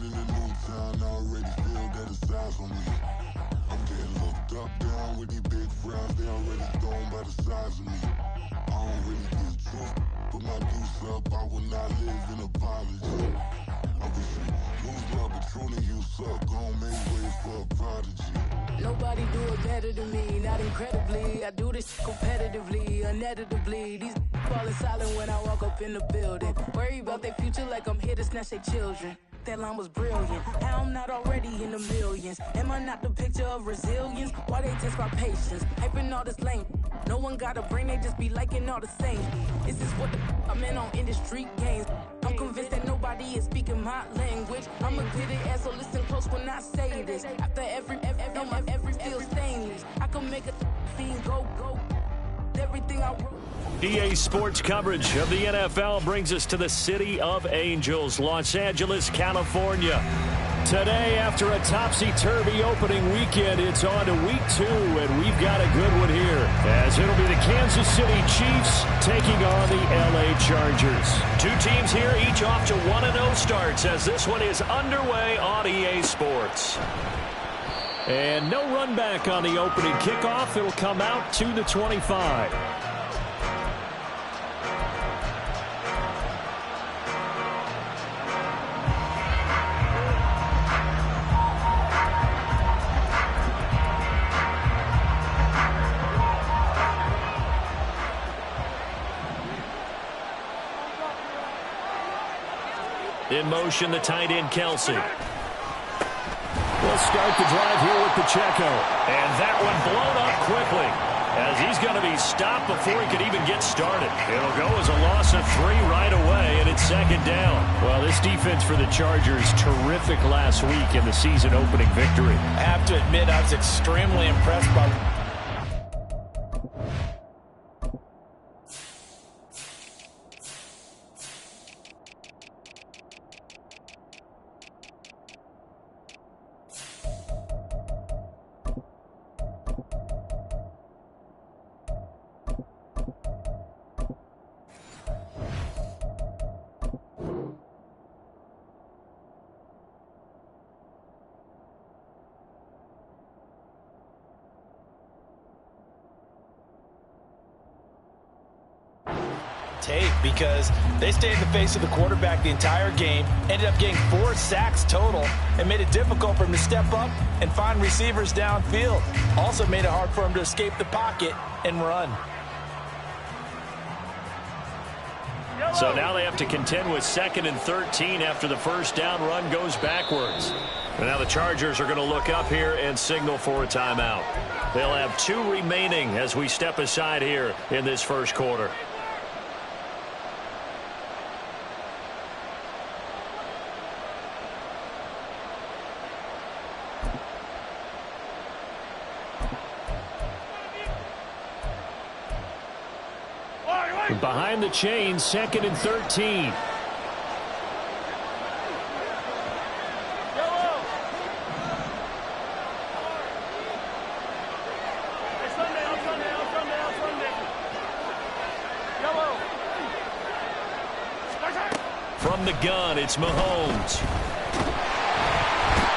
in a new town, I already feel that the size on me. I'm getting looked up, down with these big frowns, they already thrown by the size of me. I don't really get tough, put my deuce up, I will not live in apology. I wish you lose my Patron, you suck, gon' make way for a prodigy. Nobody do it better than me, not incredibly. I do this competitively, uneditably. These falling silent when I walk up in the building. Worry about their future like I'm here to snatch their children. That line was brilliant. How I'm not already in the millions? Am I not the picture of resilience? Why they test my patience? Hyping all this lame. No one got a brain, they just be liking all the same. This is what the I'm in on industry games. I'm convinced that nobody is speaking my language. I'm a good ass, so listen close when I say this. After every feel stainless. I can make a scene go. Everything I wrote. EA Sports coverage of the NFL brings us to the City of Angels, Los Angeles, California. Today, after a topsy-turvy opening weekend, it's on to week 2, and we've got a good one here, as it'll be the Kansas City Chiefs taking on the LA Chargers. Two teams here, each off to 1-0 starts, as this one is underway on EA Sports. And no run back on the opening kickoff. It'll come out to the 25. In motion, the tight end, Kelsey. We'll start the drive here with Pacheco. And that one blown up quickly, as he's going to be stopped before he could even get started. It'll go as a loss of 3 right away, and it's second down. Well, this defense for the Chargers, terrific last week in the season-opening victory. I have to admit, I was extremely impressed by... because they stayed in the face of the quarterback the entire game, ended up getting 4 sacks total, and made it difficult for him to step up and find receivers downfield. Also made it hard for him to escape the pocket and run. So now they have to contend with 2nd and 13 after the first down run goes backwards. And now the Chargers are going to look up here and signal for a timeout. They'll have 2 remaining as we step aside here in this first quarter. Behind the chains, 2nd and 13. From the gun, it's Mahomes.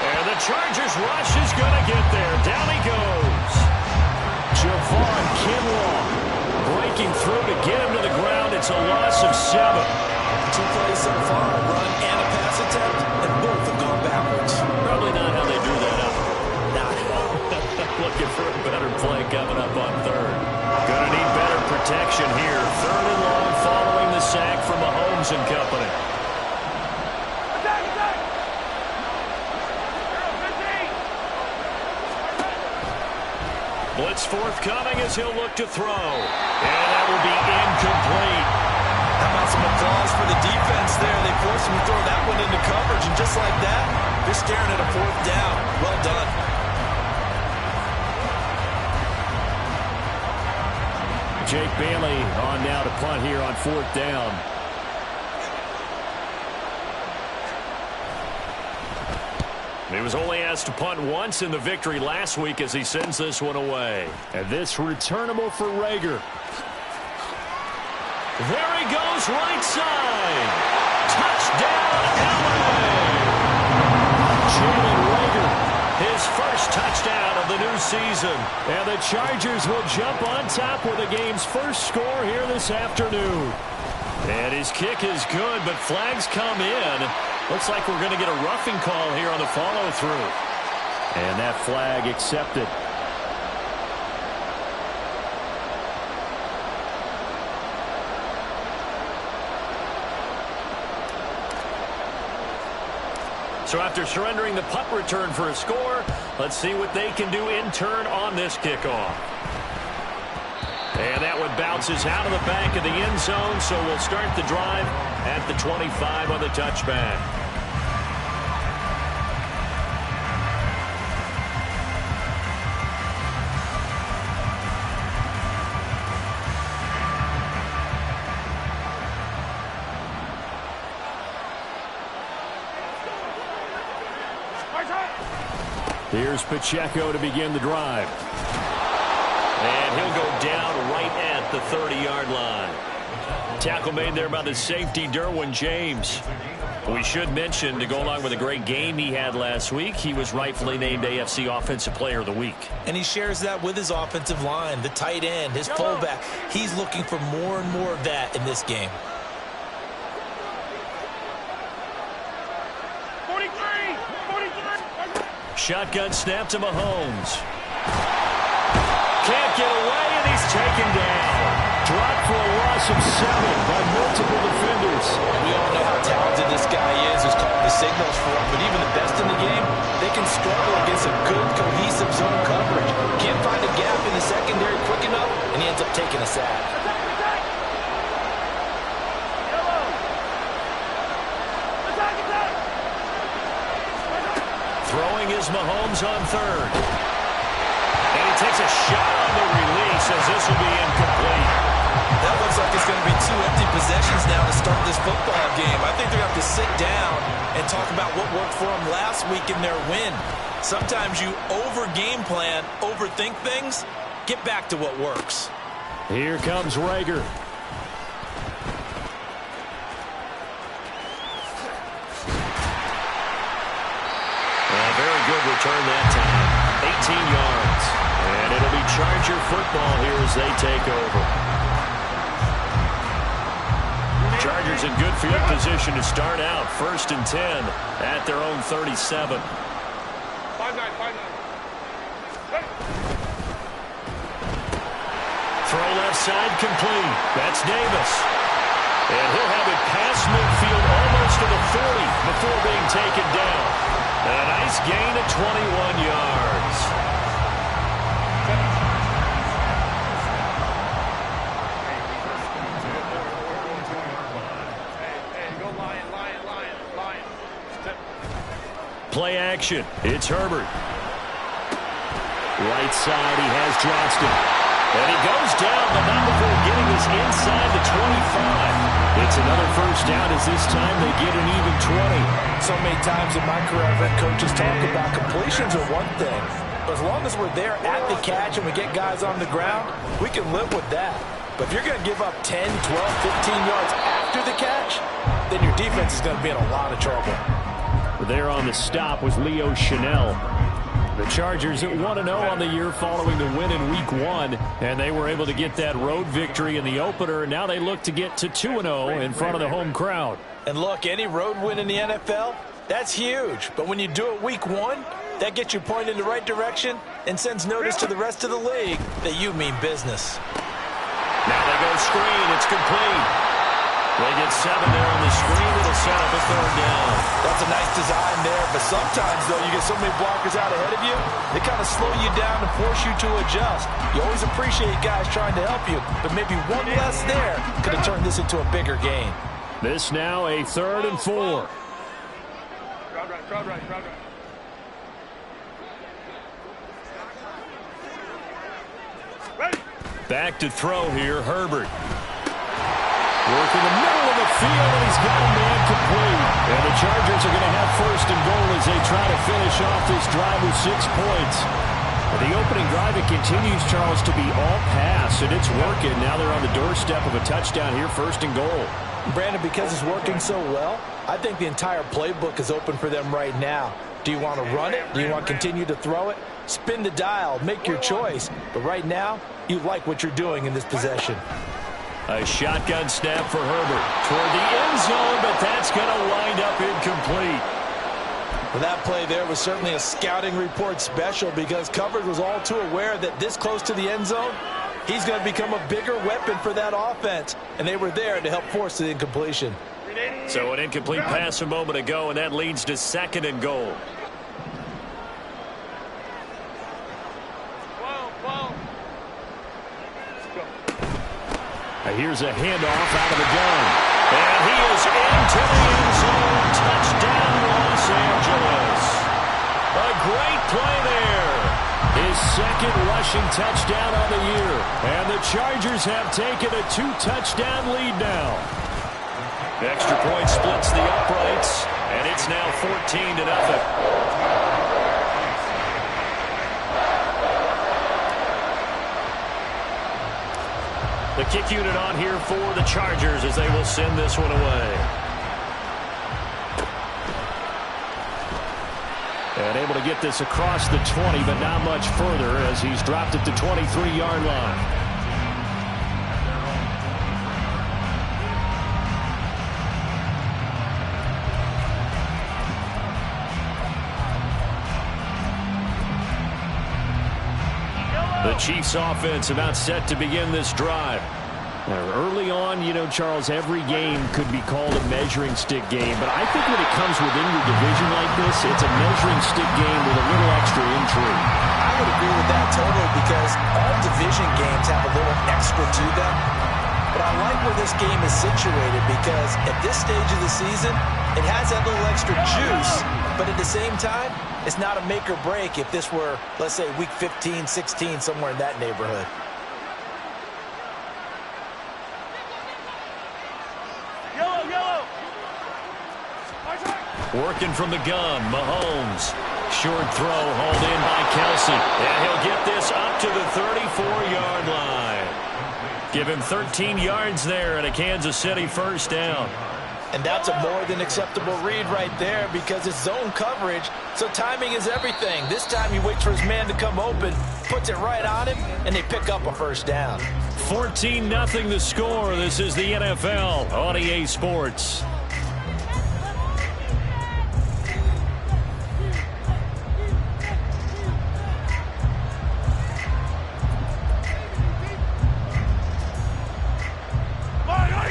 And the Chargers rush is going to get there. Down he goes. Javon Kinlaw breaking through to get him to the ground. It's a loss of 7. 2 plays so far, a run and a pass attempt, and both have gone backwards. Probably not how they drew that up. Not at all. Looking for a better play coming up on 3rd. Gonna need better protection here. 3rd and long following the sack from Mahomes and company. Blitz forthcoming as he'll look to throw. And that will be incomplete. How about some applause for the defense there? They forced him to throw that one into coverage, and just like that, they're staring at a 4th down. Well done. Jake Bailey on now to punt here on 4th down. He was only asked to punt once in the victory last week as he sends this one away. And this returnable for Rager. There he goes, right side. Touchdown, LA! postseason. And the Chargers will jump on top with the game's first score here this afternoon. And his kick is good, but flags come in. Looks like we're going to get a roughing call here on the follow-through. And that flag accepted. So after surrendering the punt return for a score, let's see what they can do in turn on this kickoff. And that one bounces out of the back of the end zone, so we'll start the drive at the 25 on the touchback. Here's Pacheco to begin the drive. And he'll go down right at the 30-yard line. Tackle made there by the safety, Derwin James. We should mention, to go along with a great game he had last week, he was rightfully named AFC Offensive Player of the Week. And he shares that with his offensive line, the tight end, his fullback. He's looking for more and more of that in this game. Shotgun snap to Mahomes. Can't get away, and he's taken down. Dropped for a loss of 7 by multiple defenders. And we all know how talented this guy is, who's calling the signals for him. But even the best in the game, they can struggle against a good, cohesive zone coverage. Can't find a gap in the secondary quick enough, and he ends up taking a sack. Throwing is Mahomes on third. And he takes a shot on the release as this will be incomplete. That looks like it's going to be 2 empty possessions now to start this football game. I think they're going to have to sit down and talk about what worked for them last week in their win. Sometimes you over-game plan, overthink things. Get back to what works. Here comes Rager. Very good return that time. 18 yards. And it'll be Charger football here as they take over. Chargers in good field position to start out. 1st and 10 at their own 37. 5-9. Throw left side complete. That's Davis. And he'll have it past midfield almost to the 40 before being taken down. And a nice gain of 21 yards. Hey, go Lion. Play action. It's Herbert. Right side, he has Johnston. And he goes down, but not before getting us inside the 25. It's another first down as this time they get an even 20. So many times in my career, I've heard coaches talk about completions are one thing. But as long as we're there at the catch and we get guys on the ground, we can live with that. But if you're going to give up 10, 12, 15 yards after the catch, then your defense is going to be in a lot of trouble. There on the stop was Leo Chanel. The Chargers at 1-0 on the year following the win in Week 1, and they were able to get that road victory in the opener. Now they look to get to 2-0 in front of the home crowd. And look, any road win in the NFL, that's huge. But when you do it Week 1, that gets you pointed in the right direction and sends notice to the rest of the league that you mean business. Now they go screen. It's complete. They get 7 there on the screen. It'll set up a 3rd down. That's a nice design there, but sometimes, though, you get so many blockers out ahead of you, they kind of slow you down and force you to adjust. You always appreciate guys trying to help you, but maybe one less there could have turned this into a bigger game. This now a 3rd and 4. Crowd right. Ready. Back to throw here, Herbert. Work in the middle of the field, and he's got a man complete. And the Chargers are going to have 1st and goal as they try to finish off this drive with 6 points. The opening drive, it continues, Charles, to be all pass, and it's working. Now they're on the doorstep of a touchdown here, 1st and goal. Brandon, because it's working so well, I think the entire playbook is open for them right now. Do you want to run it? Do you want to continue to throw it? spin the dial, make your choice. But right now, you like what you're doing in this possession. A shotgun snap for Herbert toward the end zone, but that's going to wind up incomplete. Well, that play there was certainly a scouting report special because coverage was all too aware that this close to the end zone, he's going to become a bigger weapon for that offense, and they were there to help force the incompletion. So an incomplete pass a moment ago, and that leads to 2nd and goal. Here's a handoff out of the gun. And he is into the end zone. Touchdown, Los Angeles. A great play there. His 2nd rushing touchdown on the year. And the Chargers have taken a 2-touchdown lead now. Extra point splits the uprights, and it's now 14-0. The kick unit on here for the Chargers as they will send this one away. And able to get this across the 20, but not much further as he's dropped at the 23-yard line. The Chiefs offense about set to begin this drive. Early on, you know, Charles, every game could be called a measuring stick game, but I think when it comes within your division like this, it's a measuring stick game with a little extra intrigue. I would agree with that totally because all division games have a little extra to them. But I like where this game is situated because at this stage of the season, it has that little extra juice, but at the same time, it's not a make or break if this were, let's say, week 15, 16, somewhere in that neighborhood. Yellow. Working from the gun, Mahomes. Short throw hauled in by Kelsey. And he'll get this up to the 34-yard line. Give him 13 yards there and a Kansas City 1st down. And that's a more than acceptable read right there because it's zone coverage, so timing is everything. This time he waits for his man to come open, puts it right on him, and they pick up a 1st down. 14-0 the score. This is the NFL on EA Sports.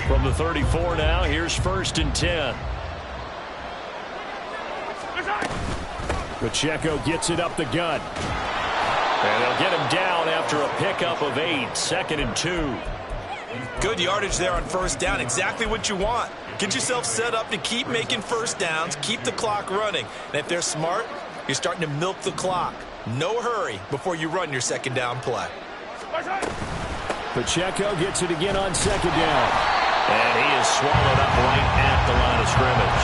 From the 34 now, here's 1st and 10. Pacheco gets it up the gut. And they'll get him down after a pickup of 8, 2nd and 2. Good yardage there on 1st down, exactly what you want. Get yourself set up to keep making 1st downs, keep the clock running. And if they're smart, you're starting to milk the clock. No hurry before you run your 2nd down play. Pacheco gets it again on 2nd down. And he is swallowed up right at the line of scrimmage.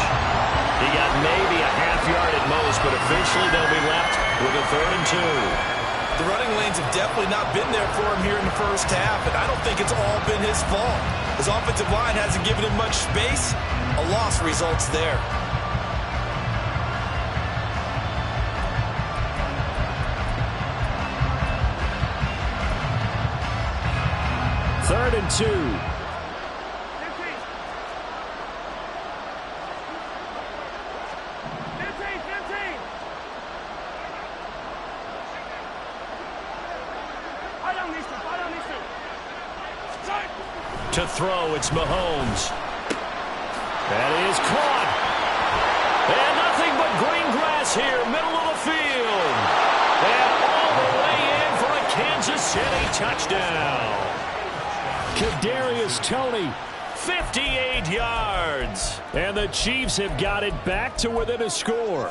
He got maybe a half yard at most, but officially they'll be left with a 3rd and 2. The running lanes have definitely not been there for him here in the 1st half, and I don't think it's all been his fault. His offensive line hasn't given him much space. A loss results there. Third and 2. To throw, it's Mahomes. That is caught. And nothing but green grass here, middle of the field. And all the way in for a Kansas City touchdown. Kadarius Toney, 58 yards. And the Chiefs have got it back to within a score.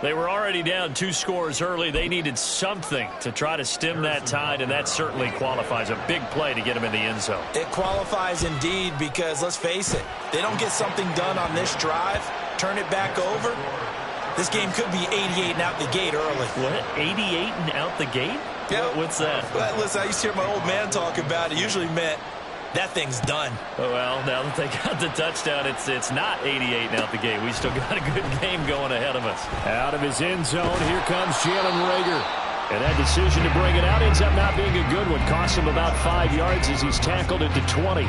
They were already down 2 scores early. They needed something to try to stem that tide, and that certainly qualifies. A big play to get them in the end zone. It qualifies indeed because, let's face it, they don't get something done on this drive, turn it back over, this game could be 88 and out the gate early. What? 88 and out the gate? Yeah. What's that? Well, listen, I used to hear my old man talk about it. Usually meant that thing's done. Well, now that they got the touchdown, it's not 88 now at the game. We still got a good game going ahead of us. Out of his end zone, here comes Jalen Reagor. And that decision to bring it out ends up not being a good one. Costs him about 5 yards as he's tackled into 20.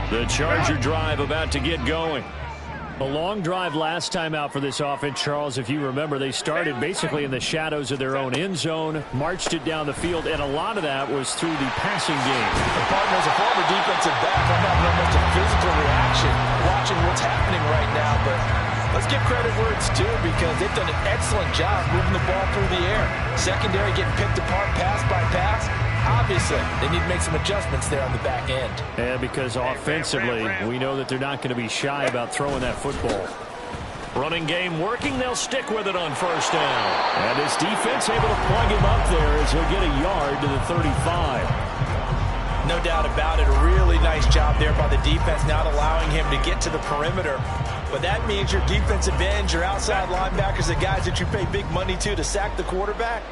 The Charger drive about to get going. A long drive last time out for this offense, Charles. If you remember, they started basically in the shadows of their own end zone, marched it down the field, and a lot of that was through the passing game. The partner, as a former defensive back, I'm having almost a physical reaction watching what's happening right now, but let's give credit where it's due because they've done an excellent job moving the ball through the air. Secondary getting picked apart pass by pass. Obviously, they need to make some adjustments there on the back end. Yeah, because offensively, we know that they're not going to be shy about throwing that football. Running game working, they'll stick with it on first down. And this defense able to plug him up there as he'll get a yard to the 35. No doubt about it. A really nice job there by the defense, not allowing him to get to the perimeter. But that means your defensive ends, your outside linebackers, the guys that you pay big money to sack the quarterback,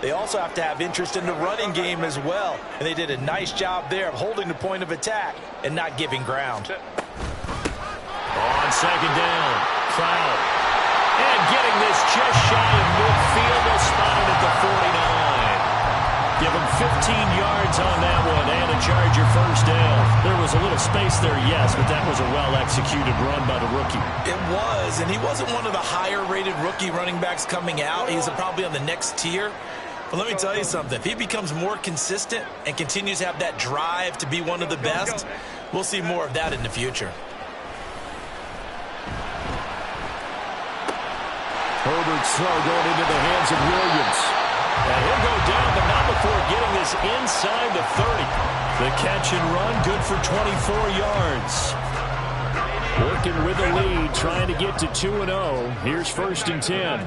they also have to have interest in the running game as well. And they did a nice job there of holding the point of attack and not giving ground. On second down, Crowd. And getting this just shy of midfield, they'll spot it at the 49. Give him 15 yards on that one and a Charger first down. There was a little space there, yes, but that was a well-executed run by the rookie. It was, and he wasn't one of the higher-rated rookie running backs coming out. He's probably on the next tier. But let me tell you something. If he becomes more consistent and continues to have that drive to be one of the best, we'll see more of that in the future. Herbert's throw going into the hands of Williams. And he'll go down, but not before getting this inside the 30. The catch and run, good for 24 yards. Working with the lead, trying to get to 2-0. Here's 1st and 10.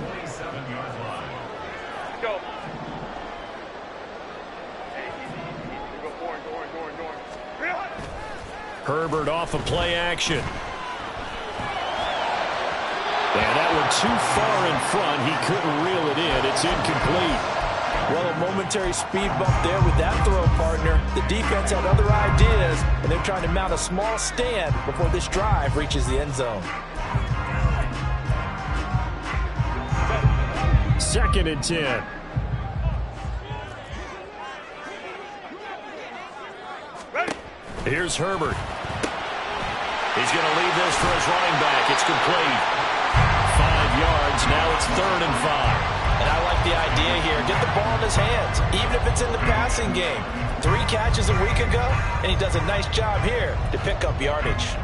Herbert off of play action. And that one too far in front. He couldn't reel it in. It's incomplete. Well, a momentary speed bump there with that throw, partner. The defense had other ideas, and they're trying to mount a small stand before this drive reaches the end zone. 2nd and 10. Here's Herbert. He's going to leave this for his running back. It's complete. 5 yards. Now it's 3rd and 5. And I like the idea here. Get the ball in his hands, even if it's in the passing game. 3 catches a week ago, and he does a nice job here to pick up yardage.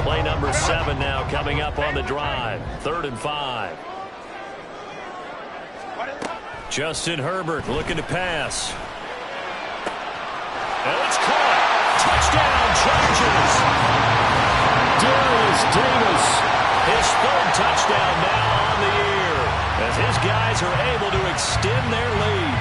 Play number 7 now coming up on the drive. 3rd and 5. Justin Herbert looking to pass. And it's caught. Touchdown, Chargers. Darius Davis, his 3rd touchdown now on the year, as his guys are able to extend their lead.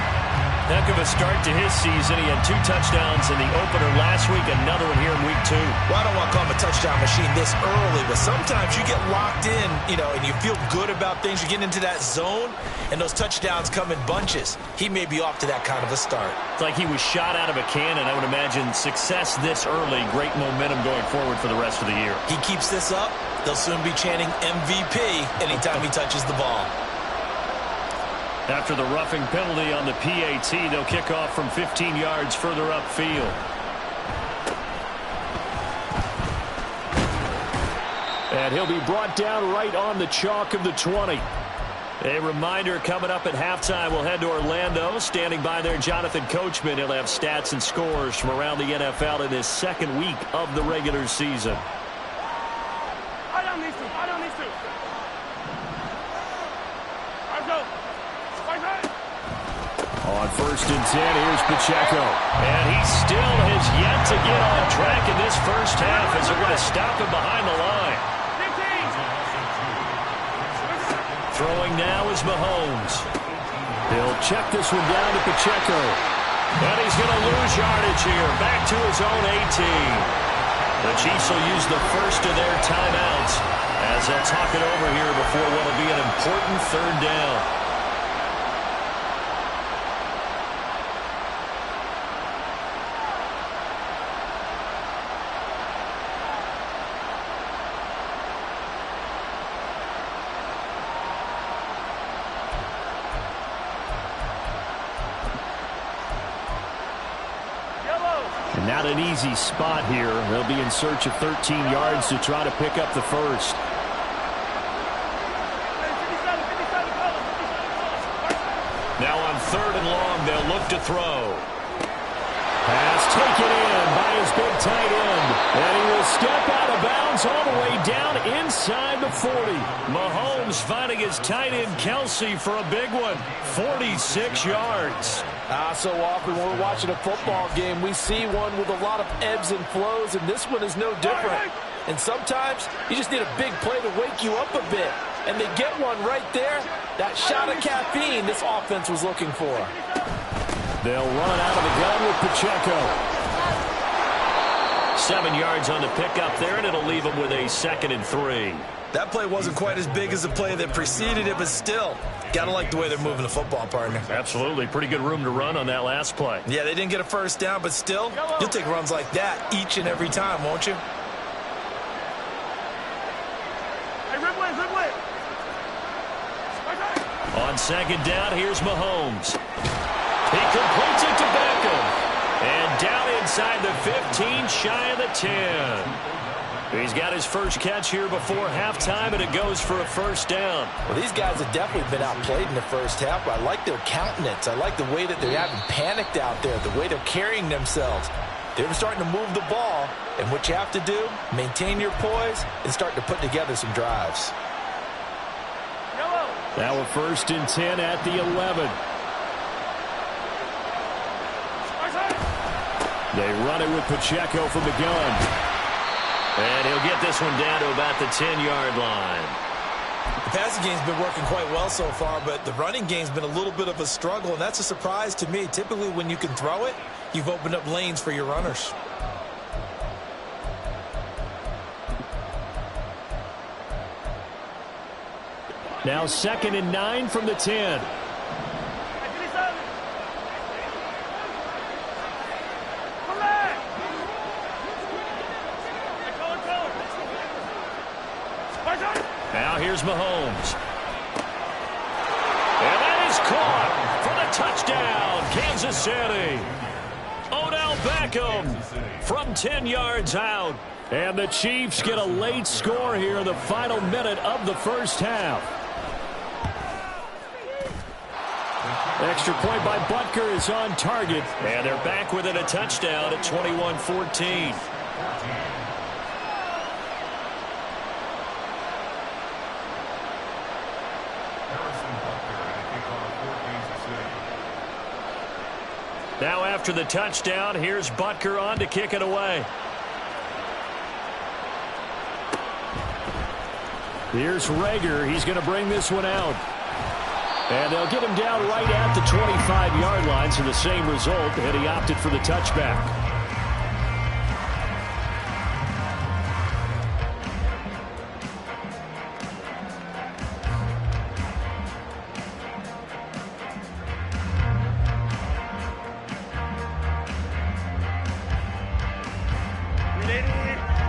Heck of a start to his season. He had 2 touchdowns in the opener last week, another one here in week 2. Well, I don't want to call him a touchdown machine this early, but sometimes you get locked in, and you feel good about things. You get into that zone, and those touchdowns come in bunches. He may be off to that kind of a start. It's like he was shot out of a cannon. I would imagine success this early, great momentum going forward for the rest of the year. He keeps this up, they'll soon be chanting MVP anytime he touches the ball. After the roughing penalty on the PAT, they'll kick off from 15 yards further upfield. And he'll be brought down right on the chalk of the 20. A reminder coming up at halftime, we'll head to Orlando. Standing by there, Jonathan Coachman. He'll have stats and scores from around the NFL in his 2nd week of the regular season. I don't need to. Let's go. On 1st and 10, here's Pacheco. And he still has yet to get on track in this first half as they're going to stop him behind the line. Throwing now is Mahomes. He'll check this one down to Pacheco. And he's going to lose yardage here. Back to his own 18. The Chiefs will use the first of their timeouts as they'll talk it over here before what will be an important 3rd down. Not an easy spot here. They'll be in search of 13 yards to try to pick up the first. Now on 3rd and long, they'll look to throw. Pass taken in by his big tight end. And he will step out of bounds all the way down inside the 40. Mahomes finding his tight end Kelsey for a big one. 46 yards. So often when we're watching a football game, we see one with a lot of ebbs and flows, and this one is no different. And sometimes you just need a big play to wake you up a bit. And they get one right there. That shot of caffeine this offense was looking for. They'll run out of the gun with Pacheco. 7 yards on the pickup there, and it'll leave them with a 2nd and 3. That play wasn't quite as big as the play that preceded it, but still, got to like the way they're moving the football, partner. Absolutely. Pretty good room to run on that last play. Yeah, they didn't get a first down, but still, you'll take runs like that each and every time, won't you? Hey, rip way. On 2nd down, here's Mahomes. He completes it to Beckham. And down inside the 15, shy of the 10. He's got his first catch here before halftime, and it goes for a first down. Well, these guys have definitely been outplayed in the first half, but I like their countenance. I like the way that they're having panicked out there, the way they're carrying themselves. They're starting to move the ball, and what you have to do, maintain your poise and start to put together some drives. Now a 1st and 10 at the 11. They run it with Pacheco from the gun. And he'll get this one down to about the 10-yard line. The passing game's been working quite well so far, but the running game's been a little bit of a struggle, and that's a surprise to me. Typically, when you can throw it, you've opened up lanes for your runners. Now 2nd and 9 from the 10. Now here's Mahomes. And that is caught for the touchdown, Kansas City. Odell Beckham from 10 yards out. And the Chiefs get a late score here in the final minute of the first half. Extra point by Butker is on target. And they're back within a touchdown at 21-14. Now after the touchdown, here's Butker on to kick it away. Here's Reagor. He's going to bring this one out. And they'll get him down right at the 25-yard line, so the same result, and he opted for the touchback.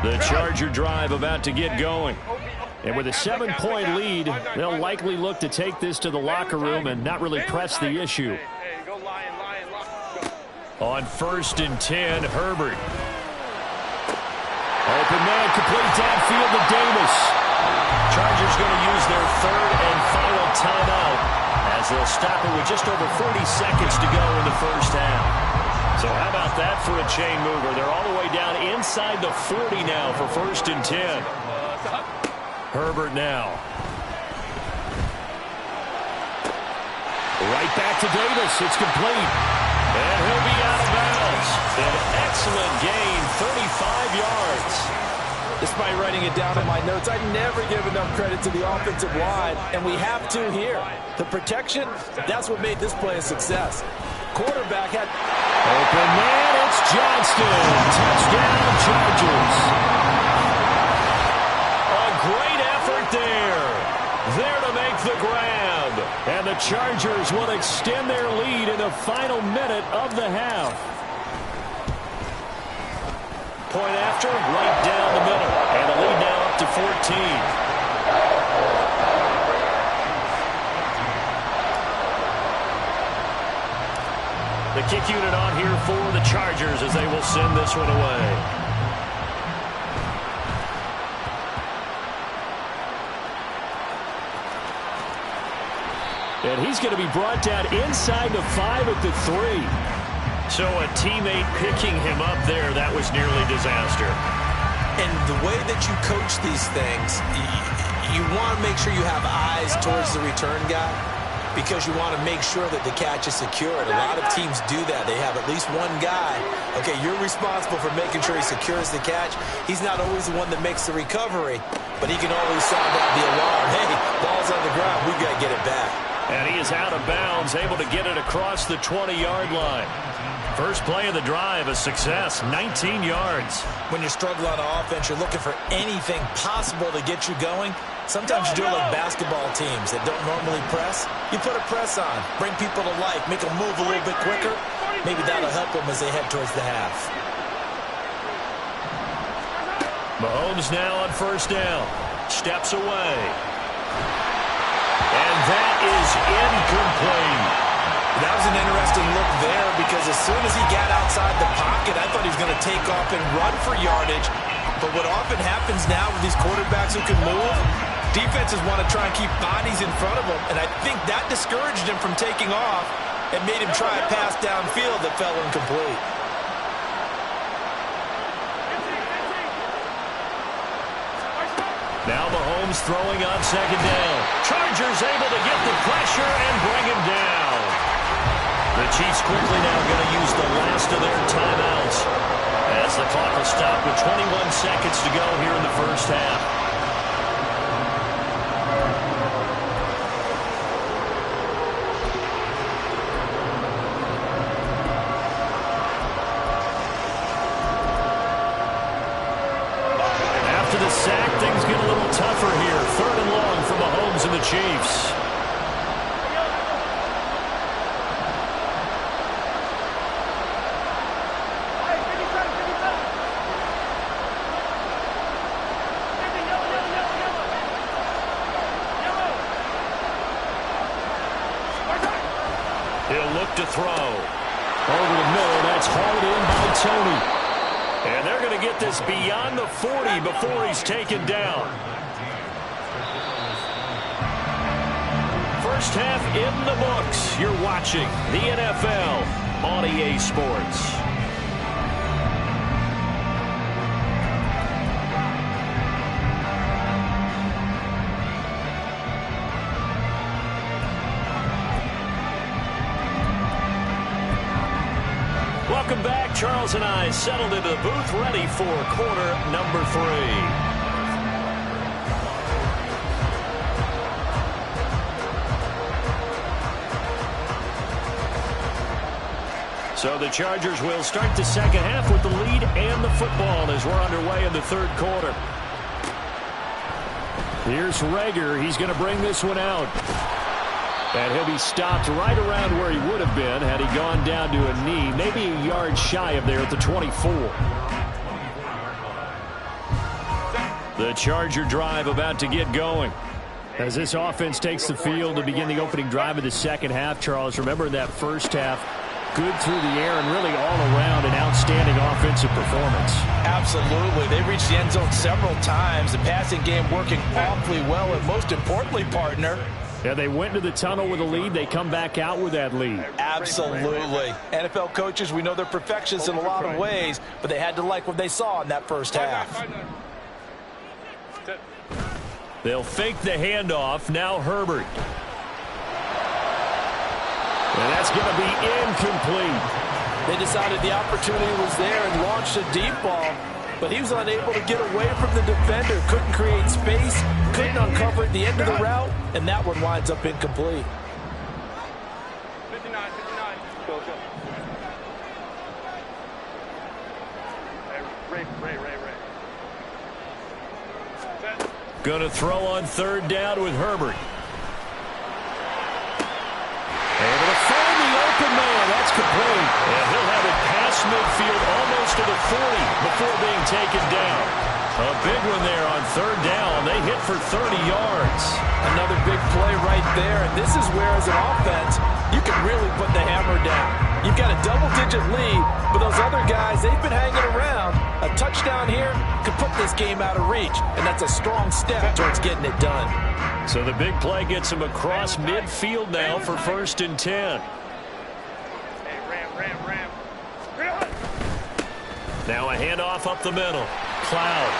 The Charger drive about to get going. And with a 7-point lead, they'll likely look to take this to the locker room and not really press the issue. On 1st and 10, Herbert. Open man, complete downfield to Davis. Chargers going to use their 3rd and final timeout as they'll stop it with just over 40 seconds to go in the first half. So how about that for a chain mover? They're all the way down inside the 40 now for 1st and 10. Herbert now. Right back to Davis. It's complete. And he'll be out of bounds. An excellent gain, 35 yards. Despite writing it down in my notes, I never give enough credit to the offensive line, and we have to here. The protection, that's what made this play a success. Quarterback had... Open man, it's Johnston. Touchdown, Chargers. A great effort there. There to make the grab. And the Chargers will extend their lead in the final minute of the half. Point after, right down the middle. And the lead now up to 14. The kick unit on here for the Chargers as they will send this one away. And he's going to be brought down inside the 5 at the 3. So a teammate picking him up there, that was nearly disaster. And the way that you coach these things, you want to make sure you have eyes towards the return guy, because you want to make sure that the catch is secured. A lot of teams do that. They have at least one guy. Okay, you're responsible for making sure he secures the catch. He's not always the one that makes the recovery, but he can always sound out the alarm. Hey, ball's on the ground. We've got to get it back. And he is out of bounds, able to get it across the 20-yard line. First play of the drive, a success, 19 yards. When you struggle on offense, you're looking for anything possible to get you going. Sometimes you do it like basketball teams that don't normally press. You put a press on, bring people to life, make them move a little bit quicker. Maybe that'll help them as they head towards the half. Mahomes now on first down. Steps away. And that is incomplete. That was an interesting look there, because as soon as he got outside the pocket, I thought he was going to take off and run for yardage. But what often happens now with these quarterbacks who can move, defenses want to try and keep bodies in front of them, and I think that discouraged him from taking off and made him try a pass downfield that fell incomplete. Now Mahomes throwing on second down. Chargers able to get the pressure and bring him down. The Chiefs quickly now going to use the last of their timeouts as the clock will stop with 21 seconds to go here in the first half. After the sack, things get a little tougher here. 3rd and long for Mahomes and the Chiefs. He'll look to throw. Over the middle, that's hauled in by Tony. And they're going to get this beyond the 40 before he's taken down. First half in the books. You're watching the NFL on EA Sports. Welcome back. Charles and I settled into the booth, ready for quarter number 3. So the Chargers will start the second half with the lead and the football as we're underway in the 3rd quarter. Here's Reagor. He's going to bring this one out. And he'll be stopped right around where he would have been had he gone down to a knee, maybe a yard shy of there at the 24. The Charger drive about to get going. As this offense takes the field to begin the opening drive of the second half, Charles, remember in that first half, good through the air and really all around an outstanding offensive performance. Absolutely. They reached the end zone several times. The passing game working awfully well, and most importantly, partner, yeah, they went to the tunnel with a lead. They come back out with that lead. Absolutely. NFL coaches, we know they're perfectionists in a lot of ways, but they had to like what they saw in that first half. They'll fake the handoff. Now Herbert. And that's going to be incomplete. They decided the opportunity was there and launched a deep ball, but he was unable to get away from the defender, couldn't create space, couldn't uncover at the end of the route, and that one winds up incomplete. 59. Go. Ray. Going to throw on third down with Herbert. Able to find the open man. That's complete. And he'll have it past midfield almost to the 40 before being taken down. A big one there on third down. They hit for 30 yards. Another big play right there. And this is where, as an offense, you can really put the hammer down. You've got a double-digit lead, but those other guys, they've been hanging around. A touchdown here could put this game out of reach, and that's a strong step towards getting it done. So the big play gets him across midfield now for 1st and 10. Hey, Ram. Now a handoff up the middle. Cloud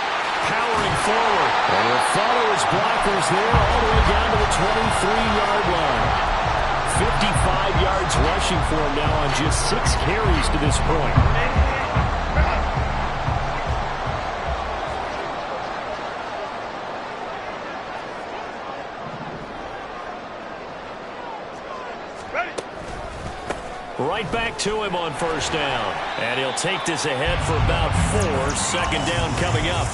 powering forward. And will follow his blockers there all the way down to the 23-yard line. 55 yards rushing for him now on just 6 carries to this point. Right back to him on 1st down. And he'll take this ahead for about 4. 2nd down coming up.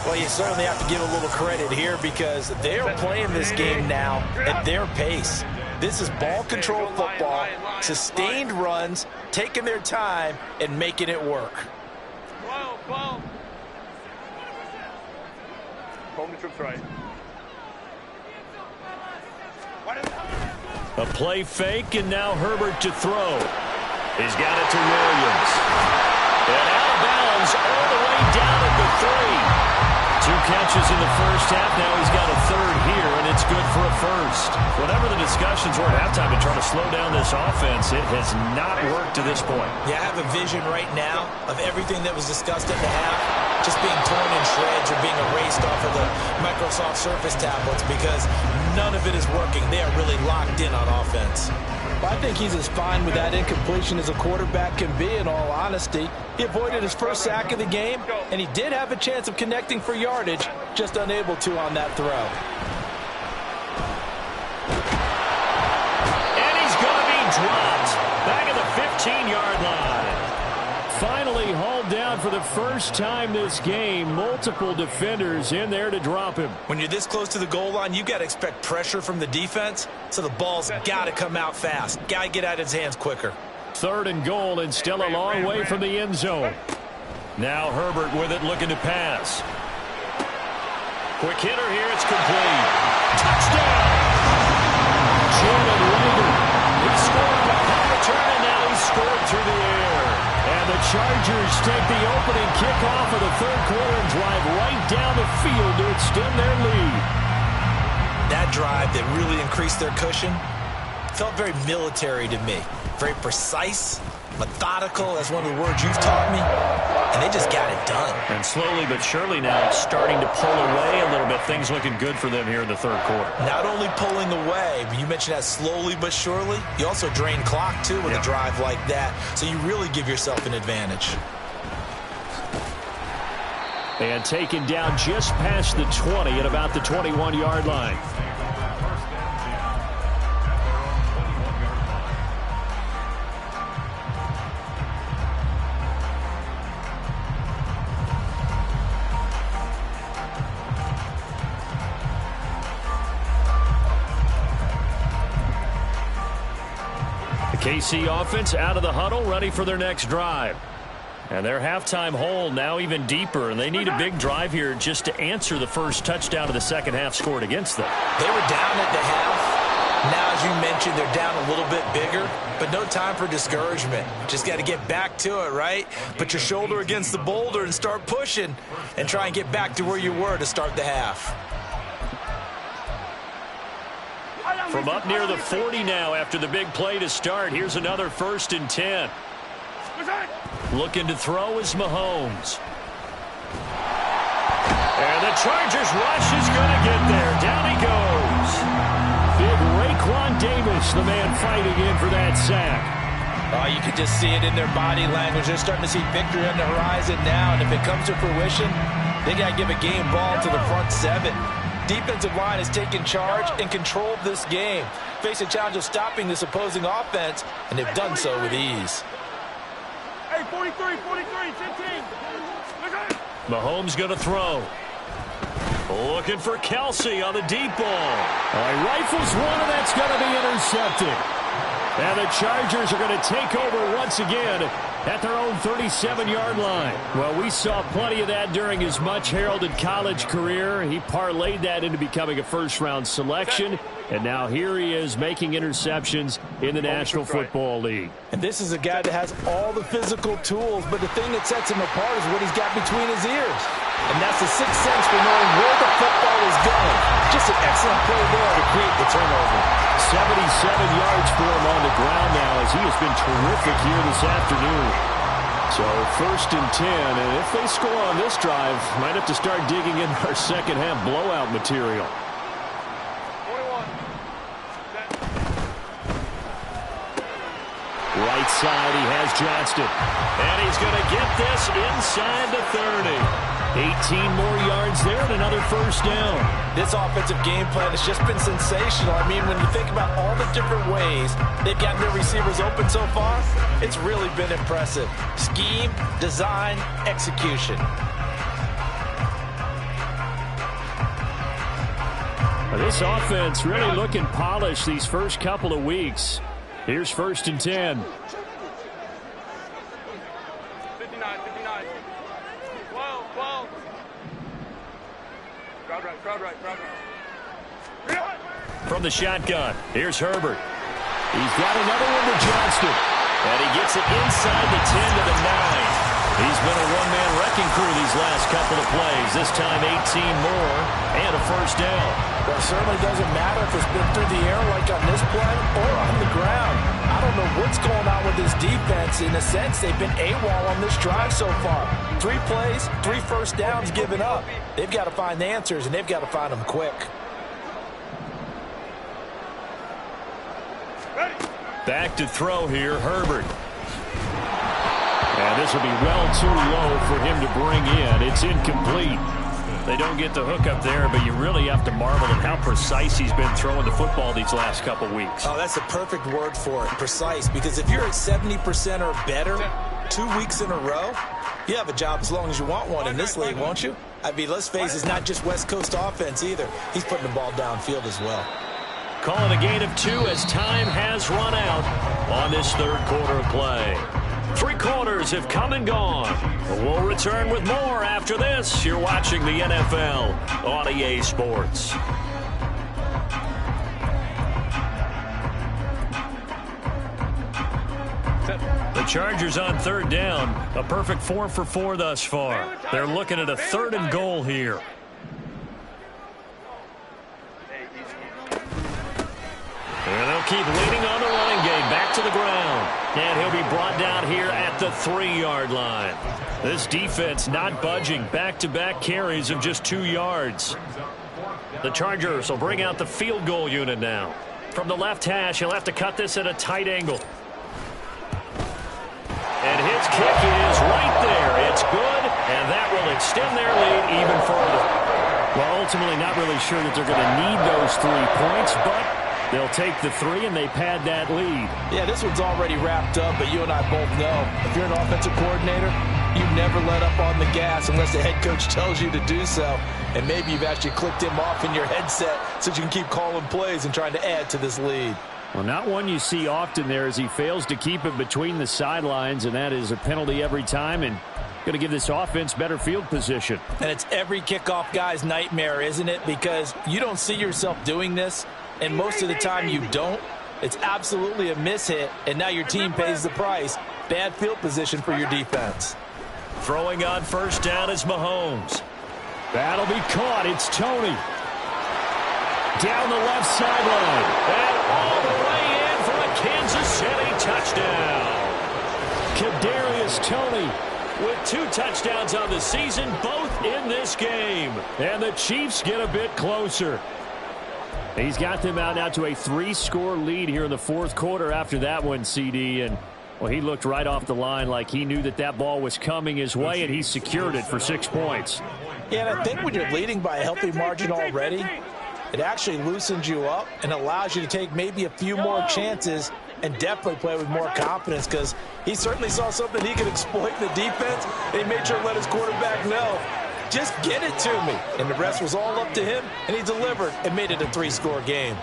Well, you certainly have to give a little credit here because they're playing this game now at their pace. This is ball control football, sustained runs, taking their time, and making it work. Home the troops right. A play fake, and now Herbert to throw. He's got it to Williams. And out of bounds all the way down at the 3. 2 catches in the first half. Now he's got a 3rd here, and it's good for a 1st. Whatever the discussions were at halftime to try to slow down this offense, it has not worked to this point. Yeah, I have a vision right now of everything that was discussed at the half just being torn in shreds or being erased off of the Microsoft Surface tablets because none of it is working. They are really locked in on offense. Well, I think he's as fine with that incompletion as a quarterback can be, in all honesty. He avoided his first sack of the game, and he did have a chance of connecting for yardage, just unable to on that throw. And he's going to be dropped back at the 15-yard line. Finally hauled down for the first time this game. Multiple defenders in there to drop him. When you're this close to the goal line, you've got to expect pressure from the defense, so the ball's got to come out fast. Got to get out of his hands quicker. 3rd and goal, and still a long way from the end zone. Now Herbert with it, looking to pass. Quick hitter here, it's complete. Touchdown! Jordan Rager. He scored the punt return, and now he's scored through the air. And the Chargers take the opening kickoff of the 3rd quarter and drive right down the field to extend their lead. That drive that really increased their cushion felt very military to me. Very precise, methodical. That's one of the words you've taught me. And they just got it done. And slowly but surely now it's starting to pull away a little bit. Things looking good for them here in the 3rd quarter. Not only pulling away, but you mentioned that slowly but surely. You also drain clock, too, with a drive like that. So you really give yourself an advantage. And taken down just past the 20 at about the 21-yard line. KC offense out of the huddle, ready for their next drive. And their halftime hole now even deeper, and they need a big drive here just to answer the first touchdown of the 2nd half scored against them. They were down at the half. Now, as you mentioned, they're down a little bit bigger, but no time for discouragement. Just got to get back to it, right? Put your shoulder against the boulder and start pushing and try and get back to where you were to start the half. From up near the 40 now after the big play to start. Here's another 1st and 10. Looking to throw is Mahomes. And the Chargers rush is going to get there. Down he goes. Big Raekwon Davis, the man fighting in for that sack. You can just see it in their body language. They're starting to see victory on the horizon now, and if it comes to fruition, they got to give a game ball to the front seven. Defensive line has taken charge and controlled this game. Face a challenge of stopping this opposing offense, and they've done so with ease. Hey, 43, 15. Mahomes going to throw. Looking for Kelsey on the deep ball. He rifles one, and that's going to be intercepted. And the Chargers are going to take over once again at their own 37-yard line. Well, we saw plenty of that during his much-heralded college career. He parlayed that into becoming a first-round selection. And now here he is making interceptions in the National Football League. And this is a guy that has all the physical tools, but the thing that sets him apart is what he's got between his ears. And that's the sixth sense for knowing where the football is going. Just an excellent play there to create the turnover. 77 yards for him on the ground now as he has been terrific here this afternoon. So 1st and 10, and if they score on this drive, might have to start digging in our second half blowout material. 21. Right side, he has Johnston. And he's going to get this inside the 30. 18 more yards there and another first down. This offensive game plan has just been sensational. I mean, when you think about all the different ways they've gotten their receivers open so far, it's really been impressive. Scheme, design, execution. This offense really looking polished these first couple of weeks. Here's 1st and 10. 59. 12. Crowd right. From the shotgun, here's Herbert. He's got another one to Johnston. And he gets it inside the 10 to the 9. He's been a one-man wrecking crew these last couple of plays. This time 18 more and a first down. Well, it certainly doesn't matter if it's been through the air like on this play or on the ground. I don't know what's going on with this defense. In a sense, they've been AWOL on this drive so far. 3 plays, 3 first downs given up. They've got to find the answers, and they've got to find them quick. Back to throw here, Herbert. And this will be well too low for him to bring in. It's incomplete. They don't get the hook up there, but you really have to marvel at how precise he's been throwing the football these last couple weeks. Oh, that's the perfect word for it, precise. Because if you're at 70% or better 2 weeks in a row, you have a job as long as you want one in this league, won't you? I mean, let's face it, it's not just West Coast offense either. He's putting the ball downfield as well. Calling a gain of 2 as time has run out on this third quarter of play. 3 quarters have come and gone. We'll return with more after this. You're watching the NFL on EA Sports. The Chargers on 3rd down. A perfect 4 for 4 thus far. They're looking at a 3rd and goal here. And they'll keep leaning on the running game. Back to the ground. And he'll be brought down here at the 3-yard line. This defense not budging. Back-to-back carries of just 2 yards. The Chargers will bring out the field goal unit now. From the left hash, he'll have to cut this at a tight angle. And his kick is right there. It's good, and that will extend their lead even further. Well, ultimately not really sure that they're going to need those 3 points, but they'll take the 3 and they pad that lead. Yeah, this one's already wrapped up, but you and I both know if you're an offensive coordinator, you never let up on the gas unless the head coach tells you to do so. And maybe you've actually clicked him off in your headset so you can keep calling plays and trying to add to this lead. Well, not one you see often there as he fails to keep it between the sidelines, and that is a penalty every time and going to give this offense better field position. And it's every kickoff guy's nightmare, isn't it? Because you don't see yourself doing this, and most of the time you don't. It's absolutely a mishit, and now your team pays the price. Bad field position for your defense. Throwing on 1st down is Mahomes. That'll be caught. It's Tony. Down the left sideline. And all the way in for a Kansas City touchdown. Kadarius Toney with 2 touchdowns on the season, both in this game. And the Chiefs get a bit closer. He's got them out now to a 3-score lead here in the fourth quarter after that one, CD. And, well, he looked right off the line like he knew that that ball was coming his way, and he secured it for 6 points. Yeah, and I think when you're leading by a healthy margin already, it actually loosens you up and allows you to take maybe a few more chances and definitely play with more confidence, because he certainly saw something he could exploit in the defense, and he made sure to let his quarterback know, just get it to me. And the rest was all up to him, and he delivered and made it a 3-score game.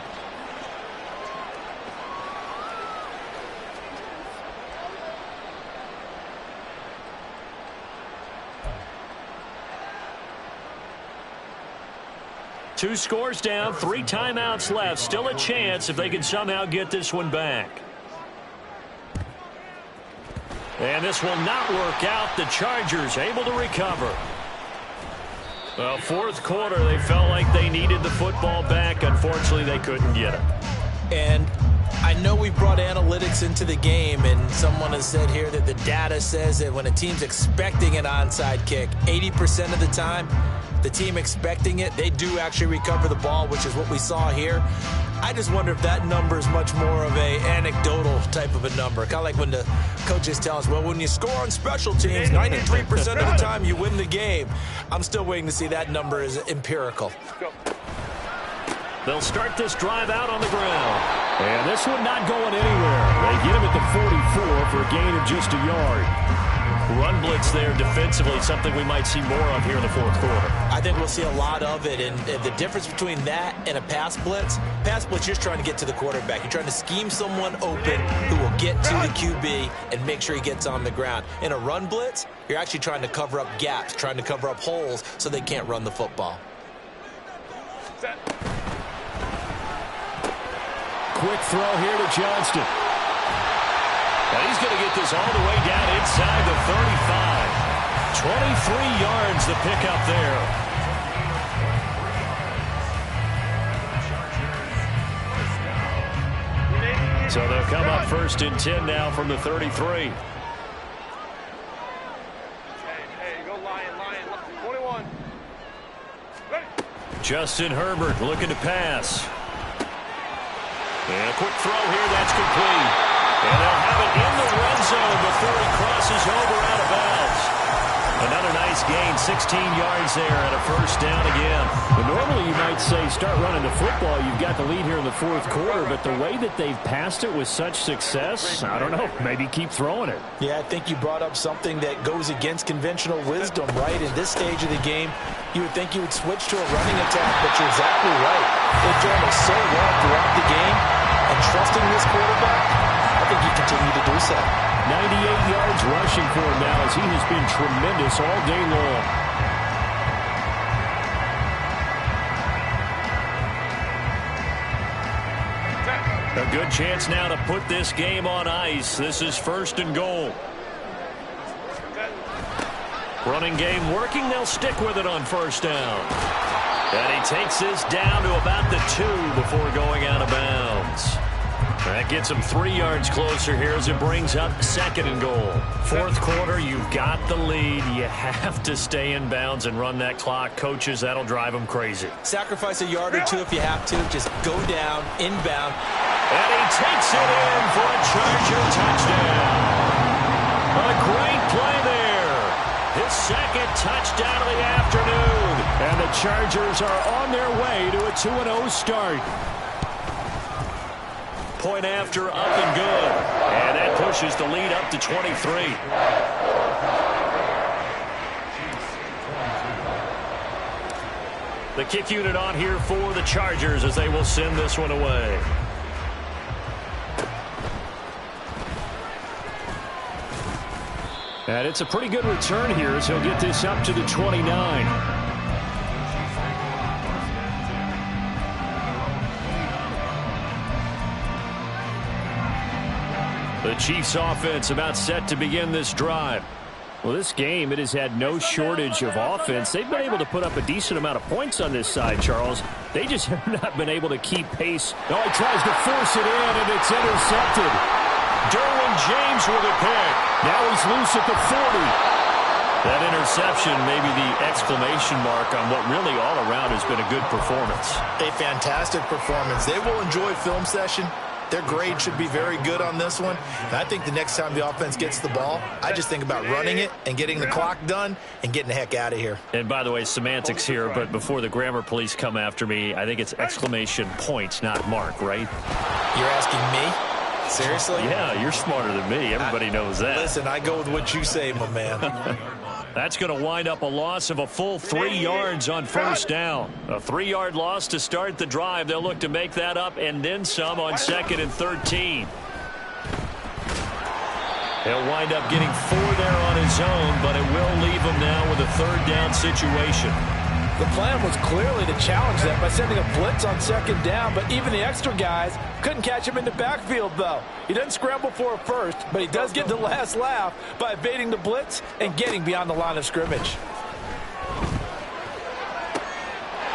Two scores down, 3 timeouts left. Still a chance if they can somehow get this one back. And this will not work out. The Chargers able to recover. Well, fourth quarter, they felt like they needed the football back. Unfortunately, they couldn't get it. And I know we brought analytics into the game, and someone has said here that the data says that when a team's expecting an onside kick, 80% of the time, the team expecting it, they do actually recover the ball, which is what we saw here. I just wonder if that number is much more of a anecdotal type of a number. Kind of like when the coaches tell us, well, when you score on special teams, 93% of the time you win the game. I'm still waiting to see that number is empirical. They'll start this drive out on the ground. And this one not going anywhere. They get him at the 44 for a gain of just a yard. Run blitz there defensively, something we might see more of here in the fourth quarter. I think we'll see a lot of it, and the difference between that and a pass blitz, you're just trying to get to the quarterback. You're trying to scheme someone open who will get to the QB and make sure he gets on the ground. In a run blitz, you're actually trying to cover up gaps, trying to cover up holes so they can't run the football. Quick throw here to Johnston. And he's going to get this all the way down inside the 35. 23 yards the pickup there. So they'll come up 1st and 10 now from the 33. Hey, go Lion. 21. Ready. Justin Herbert looking to pass. And a quick throw here, that's complete. And they'll have it in the red zone before he crosses over out of bounds. Another nice gain, 16 yards there and a 1st down again. But normally you might say start running the football. You've got the lead here in the fourth quarter, but the way that they've passed it with such success, I don't know, maybe keep throwing it. Yeah, I think you brought up something that goes against conventional wisdom, right? In this stage of the game, you would think you would switch to a running attack, but you're exactly right. They've done it so well throughout the game, and trusting this quarterback, I think you continue to do so. 98 yards rushing for him now as he has been tremendous all day long. A good chance now to put this game on ice. This is 1st and goal. Running game working. They'll stick with it on 1st down. And he takes this down to about the 2 before going out of bounds. That gets him 3 yards closer here as it brings up 2nd and goal. Fourth quarter, you've got the lead. You have to stay in bounds and run that clock. Coaches, that'll drive them crazy. Sacrifice a yard or two if you have to. Just go down, inbound. And he takes it in for a Charger touchdown. A great play there. His 2nd touchdown of the afternoon. And the Chargers are on their way to a 2-0 start. Point after, up and good. And that pushes the lead up to 23. The kick unit on here for the Chargers as they will send this one away. And it's a pretty good return here as he'll get this up to the 29. The Chiefs offense about set to begin this drive. Well, this game, it has had no shortage of offense. They've been able to put up a decent amount of points on this side, Charles. They just have not been able to keep pace. Oh, he tries to force it in, and it's intercepted. Derwin James with a pick. Now he's loose at the 40. That interception may be the exclamation mark on what really all around has been a good performance. A fantastic performance. They will enjoy film session. Their grade should be very good on this one. And I think the next time the offense gets the ball, I just think about running it and getting the clock done and getting the heck out of here. And by the way, semantics here, but before the grammar police come after me, I think it's exclamation points, not mark, right? You're asking me? Seriously? Yeah, you're smarter than me. Everybody knows that. Listen, I go with what you say, my man. That's going to wind up a loss of a full 3 yards on first down. A 3-yard loss to start the drive. They'll look to make that up and then some on 2nd and 13. He'll wind up getting 4 there on his own, but it will leave him now with a 3rd down situation. The plan was clearly to challenge them by sending a blitz on 2nd down, but even the extra guys couldn't catch him in the backfield, though. He doesn't scramble for a first, but he does get the last laugh by evading the blitz and getting beyond the line of scrimmage.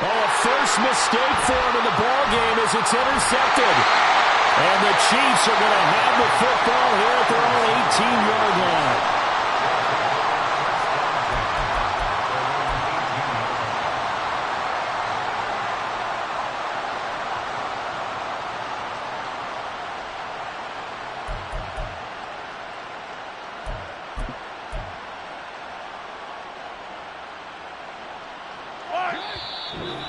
Oh, a first mistake for him in the ball game as it's intercepted. And the Chiefs are going to have the football here at their own 18-yard line.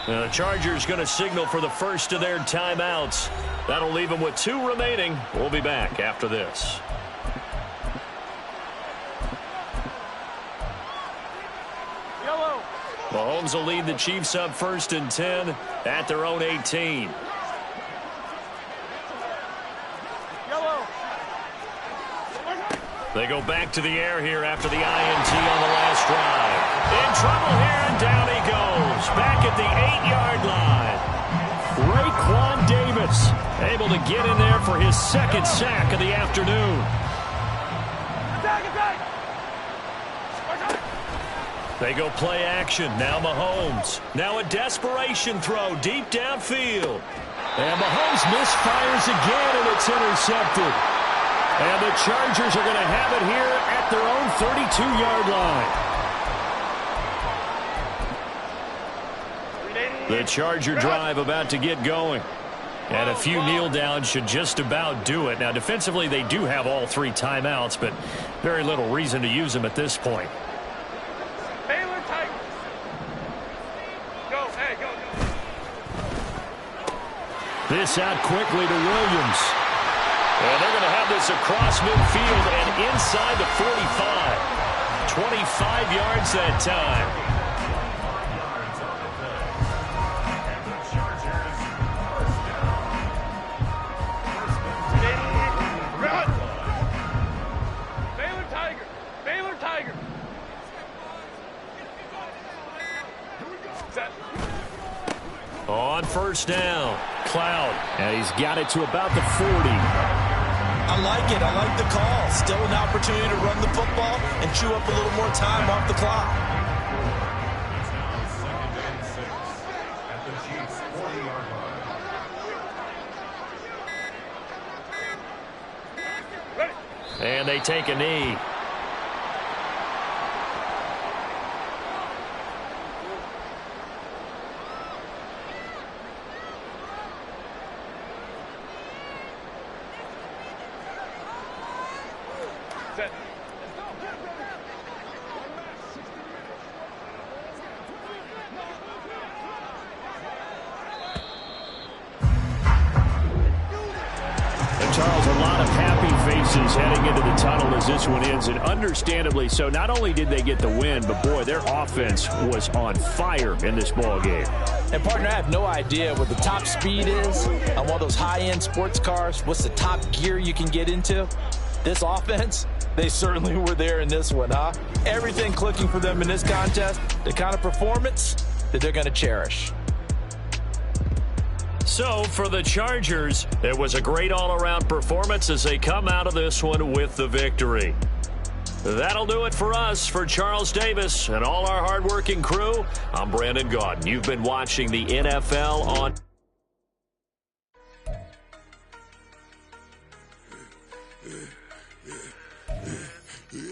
The Chargers going to signal for the first of their timeouts. That'll leave them with 2 remaining. We'll be back after this. Yellow. Mahomes will lead the Chiefs up 1st and 10 at their own 18. Yellow. They go back to the air here after the INT on the last drive. In trouble here, and down he goes. Back at the 8-yard line. Raekwon Davis able to get in there for his 2nd sack of the afternoon. Attack, attack. They go play action. Now Mahomes. Now a desperation throw deep downfield. And Mahomes misfires again, and it's intercepted. And the Chargers are going to have it here at their own 32-yard line. The Charger drive about to get going. And a few kneel downs should just about do it. Now, defensively, they do have all 3 timeouts, but very little reason to use them at this point. Baylor Tigers. Go, hey, go, go. This out quickly to Williams. And they're going to have this across midfield and inside the 45. 25 yards that time. On first down, Cloud, and he's got it to about the 40. I like it. I like the call. Still an opportunity to run the football and chew up a little more time off the clock. And they take a knee. Charles, a lot of happy faces heading into the tunnel as this one ends, and understandably so. Not only did they get the win, but boy, their offense was on fire in this ball game. And partner, I have no idea what the top speed is on one of those high-end sports cars. What's the top gear you can get into? This offense, they certainly were there in this one, huh? Everything clicking for them in this contest, the kind of performance that they're going to cherish. So, for the Chargers, it was a great all-around performance as they come out of this one with the victory. That'll do it for us. For Charles Davis and all our hardworking crew, I'm Brandon Gaudin. You've been watching the NFL on...